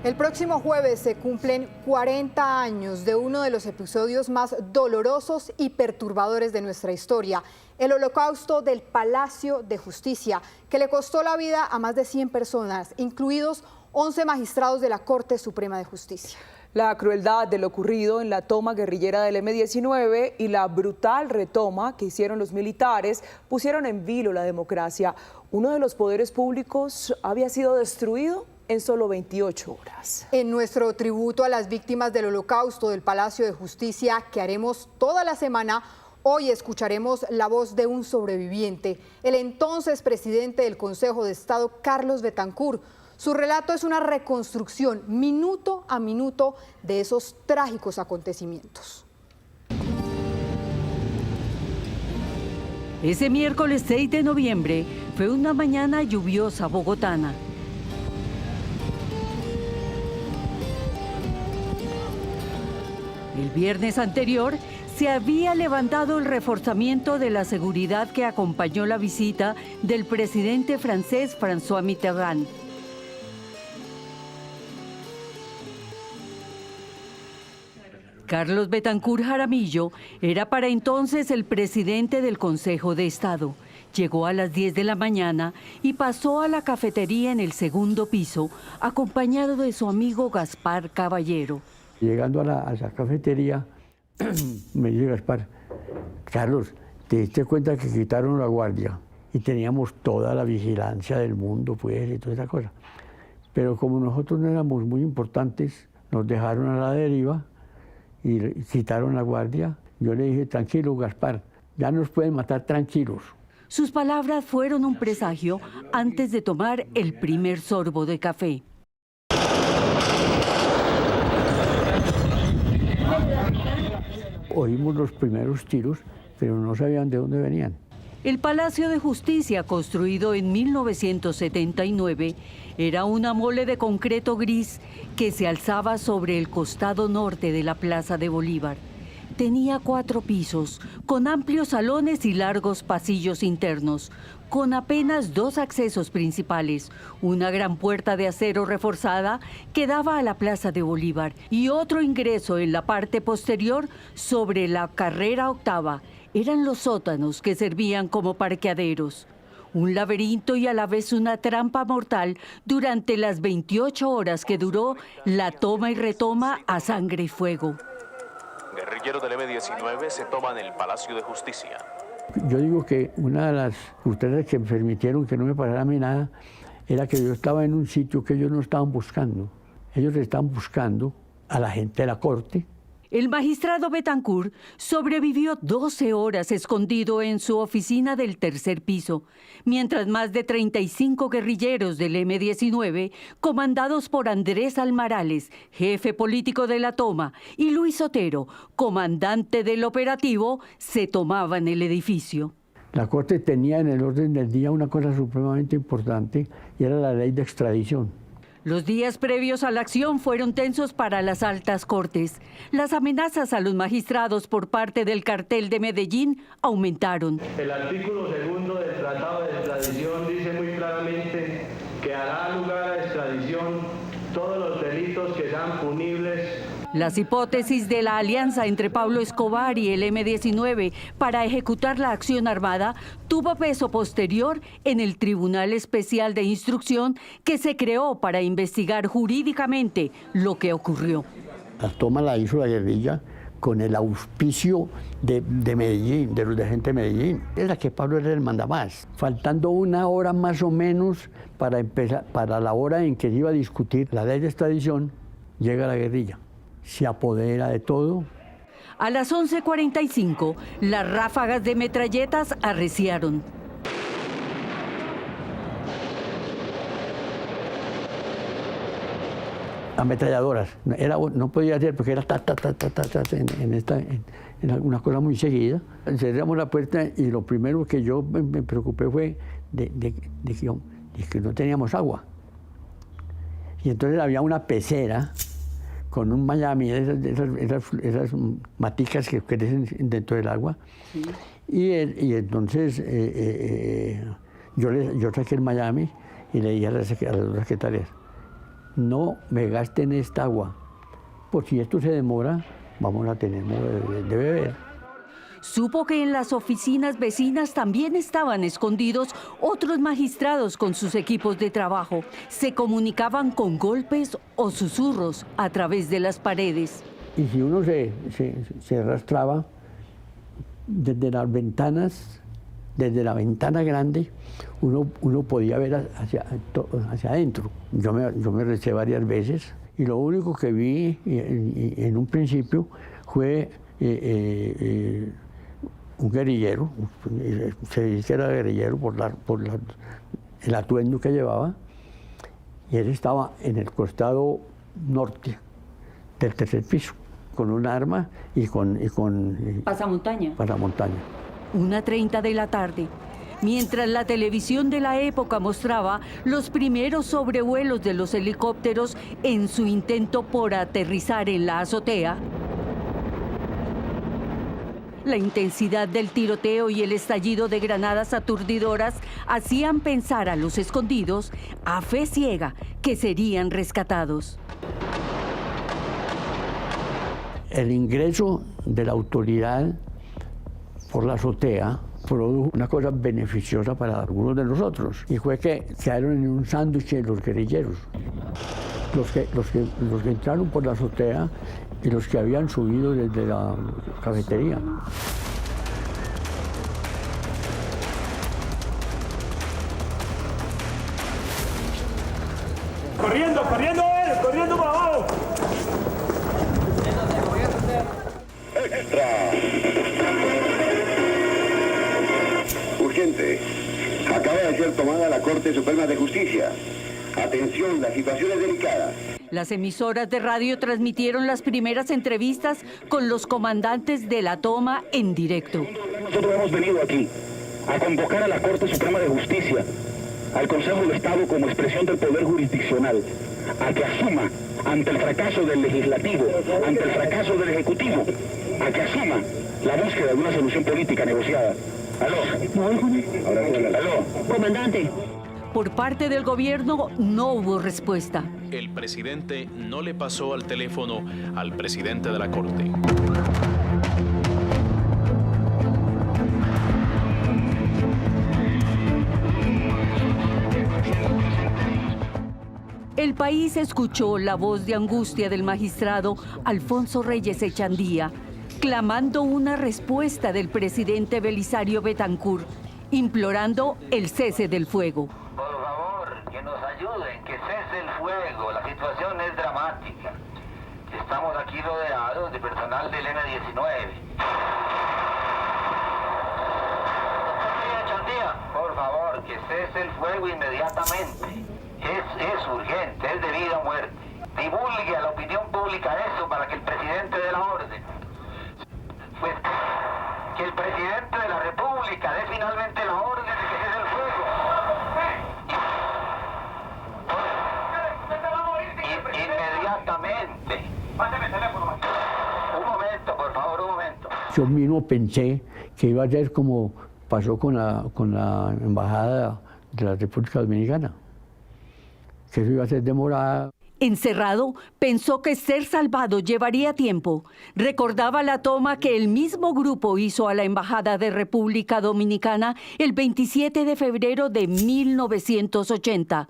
El próximo jueves se cumplen 40 años de uno de los episodios más dolorosos y perturbadores de nuestra historia, el Holocausto del Palacio de Justicia, que le costó la vida a más de 100 personas, incluidos 11 magistrados de la Corte Suprema de Justicia. La crueldad de lo ocurrido en la toma guerrillera del M-19 y la brutal retoma que hicieron los militares pusieron en vilo la democracia. Uno de los poderes públicos había sido destruido en solo 28 horas. En nuestro tributo a las víctimas del Holocausto del Palacio de Justicia, que haremos toda la semana, hoy escucharemos la voz de un sobreviviente, el entonces presidente del Consejo de Estado, Carlos Betancur. Su relato es una reconstrucción minuto a minuto de esos trágicos acontecimientos. Ese miércoles 6 de noviembre fue una mañana lluviosa bogotana. El viernes anterior se había levantado el reforzamiento de la seguridad que acompañó la visita del presidente francés François Mitterrand. Carlos Betancur Jaramillo era para entonces el presidente del Consejo de Estado. Llegó a las 10 de la mañana y pasó a la cafetería en el segundo piso, acompañado de su amigo Gaspar Caballero. Llegando a la cafetería, me dice Gaspar: Carlos, ¿te diste cuenta que quitaron la guardia? Y teníamos toda la vigilancia del mundo, pues, y toda esa cosa. Pero como nosotros no éramos muy importantes, nos dejaron a la deriva y quitaron la guardia. Yo le dije: tranquilo, Gaspar, ya nos pueden matar tranquilos. Sus palabras fueron un presagio antes de tomar el primer sorbo de café. Oímos los primeros tiros, pero no sabían de dónde venían. El Palacio de Justicia, construido en 1979, era una mole de concreto gris que se alzaba sobre el costado norte de la Plaza de Bolívar. Tenía 4 pisos, con amplios salones y largos pasillos internos, con apenas 2 accesos principales, una gran puerta de acero reforzada que daba a la Plaza de Bolívar y otro ingreso en la parte posterior sobre la carrera octava. Eran los sótanos que servían como parqueaderos. Un laberinto y a la vez una trampa mortal durante las 28 horas que duró la toma y retoma a sangre y fuego. Guerrilleros del M-19 se toman el Palacio de Justicia. Yo digo que una de las ustedes que me permitieron que no me pasara a mí nada era que yo estaba en un sitio que ellos no estaban buscando. Ellos estaban buscando a la gente de la corte. El magistrado Betancur sobrevivió 12 horas escondido en su oficina del tercer piso, mientras más de 35 guerrilleros del M-19, comandados por Andrés Almarales, jefe político de la toma, y Luis Otero, comandante del operativo, se tomaban el edificio. La corte tenía en el orden del día una cosa supremamente importante, y era la ley de extradición. Los días previos a la acción fueron tensos para las altas cortes. Las amenazas a los magistrados por parte del cartel de Medellín aumentaron. El artículo 2 del Tratado de Extradición dice muy claramente que hará lugar a extradición todos los delitos que sean punibles. Las hipótesis de la alianza entre Pablo Escobar y el M-19 para ejecutar la acción armada tuvo peso posterior en el Tribunal Especial de Instrucción que se creó para investigar jurídicamente lo que ocurrió. La toma la hizo la guerrilla con el auspicio de Medellín, de los de gente de Medellín. Era que Pablo era el mandamás. Faltando una hora más o menos para la hora en que se iba a discutir la ley de extradición, llega la guerrilla. Se apodera de todo. A las 11:45, las ráfagas de metralletas arreciaron. Ametralladoras. No podía ser porque era en una cosa muy seguida. Cerramos la puerta y lo primero que yo me preocupé fue de que no teníamos agua. Y entonces había una pecera con un Miami, esas maticas que crecen dentro del agua. Sí. Y entonces yo saqué el Miami y le dije a las secretarias: no me gasten esta agua, por si esto se demora, vamos a tener de beber. Supo que en las oficinas vecinas también estaban escondidos otros magistrados con sus equipos de trabajo. Se comunicaban con golpes o susurros a través de las paredes. Y si uno se arrastraba desde las ventanas, desde la ventana grande, uno podía ver hacia adentro. Yo me recé varias veces y lo único que vi en un principio fue un guerrillero, se dice que era guerrillero por el atuendo que llevaba, y él estaba en el costado norte del tercer piso, con un arma y con pasamontaña. 1:30 de la tarde. Mientras la televisión de la época mostraba los primeros sobrevuelos de los helicópteros en su intento por aterrizar en la azotea, la intensidad del tiroteo y el estallido de granadas aturdidoras hacían pensar a los escondidos, a fe ciega, que serían rescatados. El ingreso de la autoridad por la azotea produjo una cosa beneficiosa para algunos de nosotros, y fue que quedaron en un sándwich los guerrilleros. Los que entraron por la azotea y los que habían subido desde la cafetería. Corriendo para abajo. Extra. Urgente. Acaba de ser tomada la Corte Suprema de Justicia. Atención, la situación es delicada. Las emisoras de radio transmitieron las primeras entrevistas con los comandantes de la toma en directo. Nosotros hemos venido aquí a convocar a la Corte Suprema de Justicia, al Consejo de Estado como expresión del poder jurisdiccional, a que asuma ante el fracaso del Legislativo, ante el fracaso del Ejecutivo, a que asuma la búsqueda de una solución política negociada. Aló. Comandante. Por parte del gobierno no hubo respuesta. El presidente no le pasó al teléfono al presidente de la Corte. El país escuchó la voz de angustia del magistrado Alfonso Reyes Echandía, clamando una respuesta del presidente Belisario Betancur, implorando el cese del fuego. Por favor, que nos ayuden, que cese el fuego, la situación es dramática. Estamos aquí rodeados de personal del M-19. Por favor, que cese el fuego inmediatamente. Es urgente, es de vida o muerte. Divulgue a la opinión pública eso para que el presidente dé la orden. Pues que el presidente de la República dé finalmente la orden de que cese el fuego. Inmediatamente. Un momento, por favor, un momento. Yo mismo pensé que iba a ser como pasó con la Embajada de la República Dominicana, que eso iba a ser demorada. Encerrado, pensó que ser salvado llevaría tiempo. Recordaba la toma que el mismo grupo hizo a la Embajada de República Dominicana el 27 de febrero de 1980.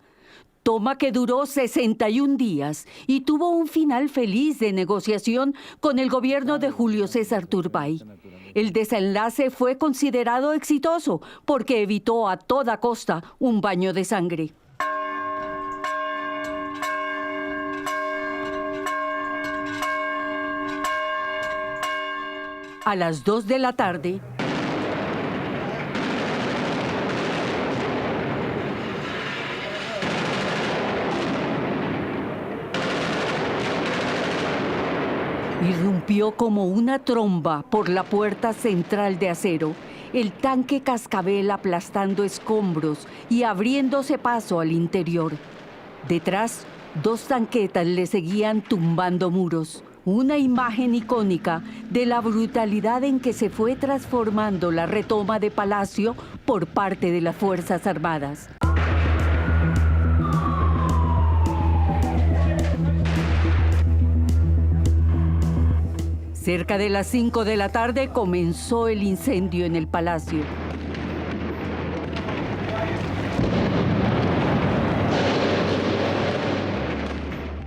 Toma que duró 61 días y tuvo un final feliz de negociación con el gobierno de Julio César Turbay. El desenlace fue considerado exitoso porque evitó a toda costa un baño de sangre. A las 2 de la tarde, irrumpió como una tromba por la puerta central de acero, el tanque Cascabel aplastando escombros y abriéndose paso al interior. Detrás, 2 tanquetas le seguían tumbando muros. Una imagen icónica de la brutalidad en que se fue transformando la retoma de Palacio por parte de las Fuerzas Armadas. Cerca de las 5 de la tarde comenzó el incendio en el palacio.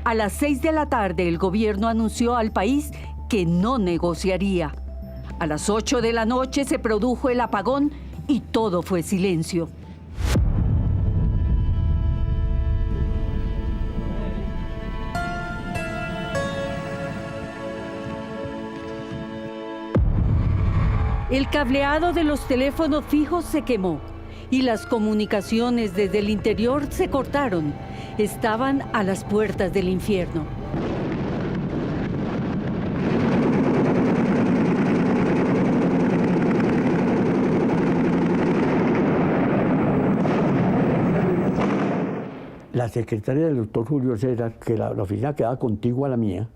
A las 6 de la tarde el gobierno anunció al país que no negociaría. A las 8 de la noche se produjo el apagón y todo fue silencio. El cableado de los teléfonos fijos se quemó y las comunicaciones desde el interior se cortaron. Estaban a las puertas del infierno. La secretaria del doctor Julio César, que la oficina quedaba contigua a la mía,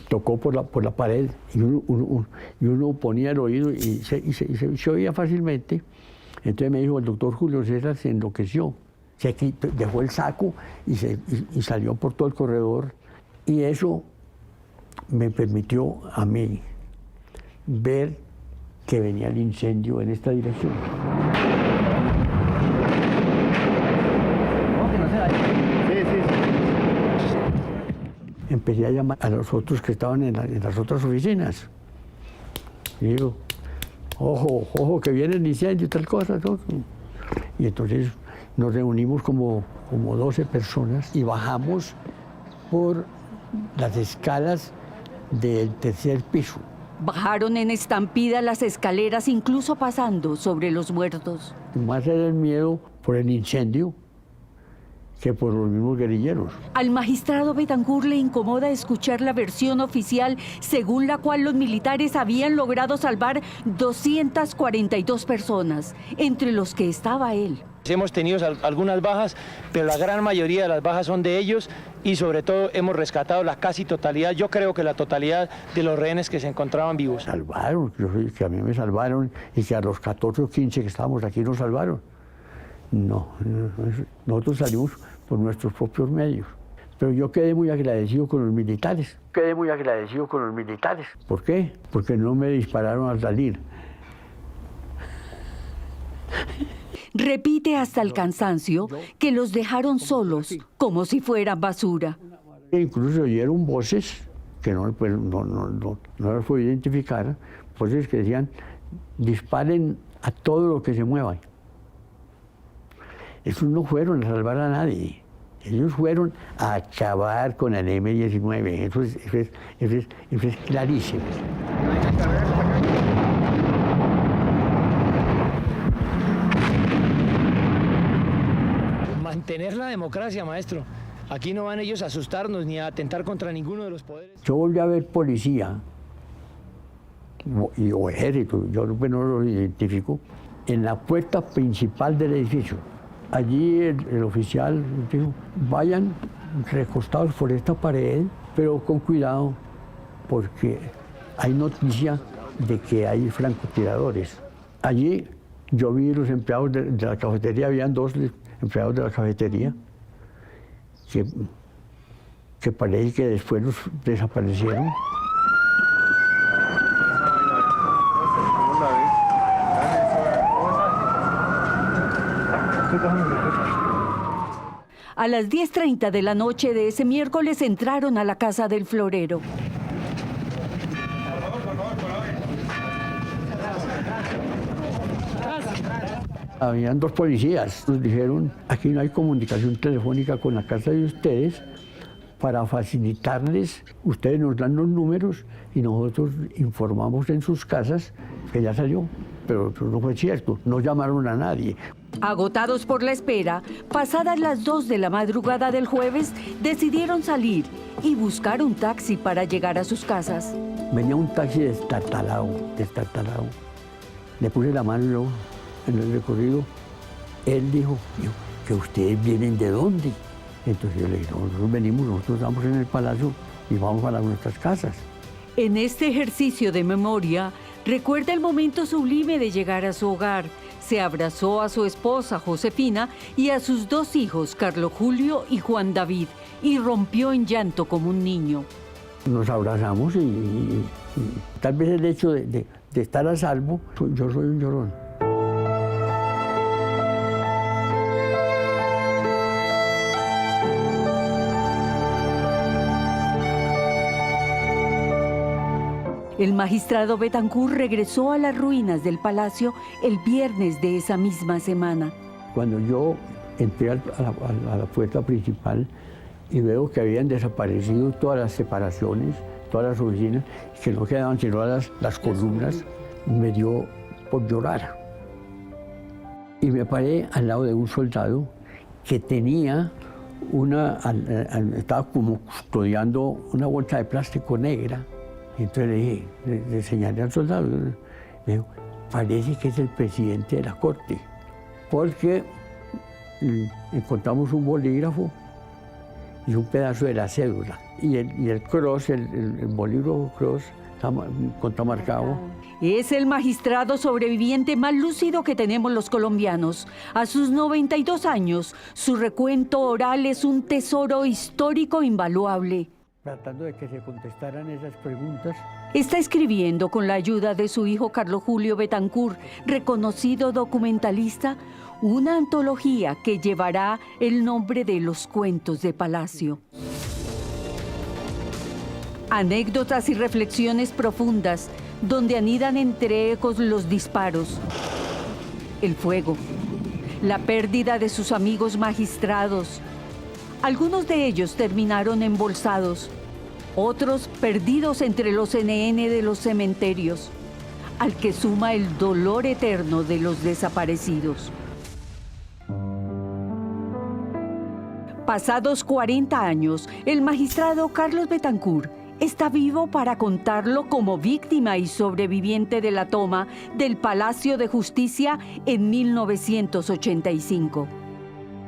tocó por la pared y uno ponía el oído y se oía fácilmente. Entonces me dijo, el doctor Julio César se enloqueció, dejó el saco y salió por todo el corredor. Y eso me permitió a mí ver que venía el incendio en esta dirección. Empecé a llamar a los otros que estaban en las otras oficinas. Y digo, ojo, que viene el incendio y tal cosa. ¿No? Y entonces nos reunimos como 12 personas y bajamos por las escalas del tercer piso. Bajaron en estampida las escaleras, incluso pasando sobre los muertos. Más era el miedo por el incendio que por los mismos guerrilleros. Al magistrado Betancourt le incomoda escuchar la versión oficial según la cual los militares habían logrado salvar 242 personas, entre los que estaba él. Hemos tenido algunas bajas, pero la gran mayoría de las bajas son de ellos y sobre todo hemos rescatado la casi totalidad, yo creo que la totalidad de los rehenes que se encontraban vivos. Salvaron, que a mí me salvaron y que a los 14 o 15 que estábamos aquí nos salvaron. No, nosotros salimos por nuestros propios medios. Pero yo quedé muy agradecido con los militares. ¿Por qué? Porque no me dispararon al salir. Repite hasta el cansancio que los dejaron solos, como si fueran basura. Incluso oyeron voces que no las puedo identificar, voces que decían, disparen a todo lo que se mueva. Esos no fueron a salvar a nadie, ellos fueron a acabar con el M-19, eso es clarísimo. Mantener la democracia, maestro. Aquí no van ellos a asustarnos ni a atentar contra ninguno de los poderes. Yo volví a ver policía o ejército, yo no lo identifico, en la puerta principal del edificio. Allí el oficial dijo, vayan recostados por esta pared, pero con cuidado, porque hay noticia de que hay francotiradores. Allí yo vi los empleados de la cafetería, habían 2 empleados de la cafetería, que parece que después los desaparecieron. A las 10:30 de la noche de ese miércoles entraron a la casa del florero. Habían 2 policías, nos dijeron, aquí no hay comunicación telefónica con la casa de ustedes, para facilitarles, ustedes nos dan los números y nosotros informamos en sus casas que ya salió, pero eso no fue cierto, no llamaron a nadie. Agotados por la espera, pasadas las 2 de la madrugada del jueves, decidieron salir y buscar un taxi para llegar a sus casas. Venía un taxi destartalado. Le puse la mano yo en el recorrido. Él dijo, ¿que ustedes vienen de dónde? Entonces yo le dije, nosotros estamos en el palacio y vamos para nuestras casas. En este ejercicio de memoria, recuerda el momento sublime de llegar a su hogar. Se abrazó a su esposa, Josefina, y a sus 2 hijos, Carlos Julio y Juan David, y rompió en llanto como un niño. nos abrazamos y tal vez el hecho de estar a salvo, yo soy un llorón. El magistrado Betancourt regresó a las ruinas del palacio el viernes de esa misma semana. Cuando yo entré a la puerta principal y veo que habían desaparecido todas las separaciones, todas las oficinas, que no quedaban sino las columnas, me dio por llorar. Y me paré al lado de un soldado que tenía estaba como custodiando una bolsa de plástico negra. Entonces le señalé al soldado, le digo, parece que es el presidente de la corte, porque encontramos un bolígrafo y un pedazo de la cédula. Y el cross, el bolígrafo cross, está marcado. Es el magistrado sobreviviente más lúcido que tenemos los colombianos. A sus 92 años, su recuento oral es un tesoro histórico invaluable. Tratando de que se contestaran esas preguntas. Está escribiendo con la ayuda de su hijo Carlos Julio Betancourt, reconocido documentalista, una antología que llevará el nombre de Los Cuentos de Palacio. Anécdotas y reflexiones profundas, donde anidan entre ecos los disparos, el fuego, la pérdida de sus amigos magistrados. Algunos de ellos terminaron embolsados, otros perdidos entre los NN de los cementerios, al que suma el dolor eterno de los desaparecidos. Pasados 40 años, el magistrado Carlos Betancourt está vivo para contarlo como víctima y sobreviviente de la toma del Palacio de Justicia en 1985.